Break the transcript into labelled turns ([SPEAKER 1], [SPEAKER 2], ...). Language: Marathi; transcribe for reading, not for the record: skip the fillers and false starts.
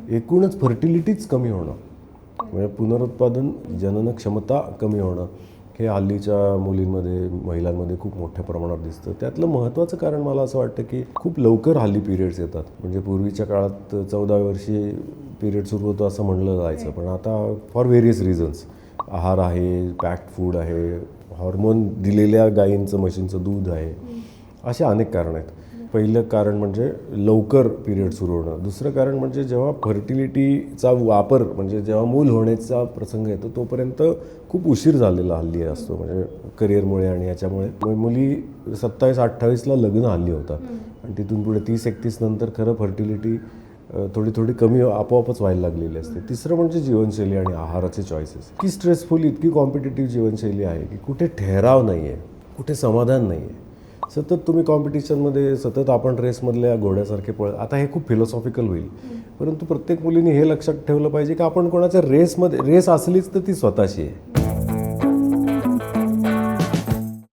[SPEAKER 1] एकूणच फर्टिलिटीच कमी होणं, म्हणजे पुनरुत्पादन जनन क्षमता कमी होणं हे हल्लीच्या मुलींमध्ये महिलांमध्ये खूप मोठ्या प्रमाणात दिसतं. त्यातलं महत्त्वाचं कारण मला असं वाटतं की खूप लवकर हल्ली पिरियड्स येतात. म्हणजे पूर्वीच्या काळात 14व्या वर्षी पिरियड सुरू होतो असं म्हणलं जायचं, पण आता फॉर व्हेरियस रिझन्स, आहार आहे, पॅक्ड फूड आहे, हॉर्मोन दिलेल्या गायींचं म्हशींचं दूध आहे, असे अनेक कारण आहेत. पहिलं कारण म्हणजे लवकर पिरियड सुरू होणं. दुसरं कारण म्हणजे जेव्हा फर्टिलिटीचा वापर म्हणजे जेव्हा मूल होण्याचा प्रसंग येतो तोपर्यंत खूप उशीर झालेला हल्ली असतो, म्हणजे करिअरमुळे आणि याच्यामुळे मुली 27-28ला लग्न हल्ली होतात आणि तिथून पुढे 30-31 नंतर खरं फर्टिलिटी थोडी थोडी कमी आपोआपच व्हायला लागलेली असते. तिसरं म्हणजे जीवनशैली आणि आहाराचे चॉईसेस. इतकी स्ट्रेसफुल, इतकी कॉम्पिटेटिव्ह जीवनशैली आहे की कुठे ठहराव नाही आहे, कुठे समाधान नाही आहे. सतत तुम्ही कॉम्पिटिशनमध्ये, सतत आपण रेसमधल्या घोड्यासारखे आता हे खूप फिलॉसॉफिकल होईल, परंतु प्रत्येक मुलीने हे लक्षात ठेवलं पाहिजे की आपण कोणाच्या रेसमध्ये, रेस असलीच तर ती स्वतःची आहे.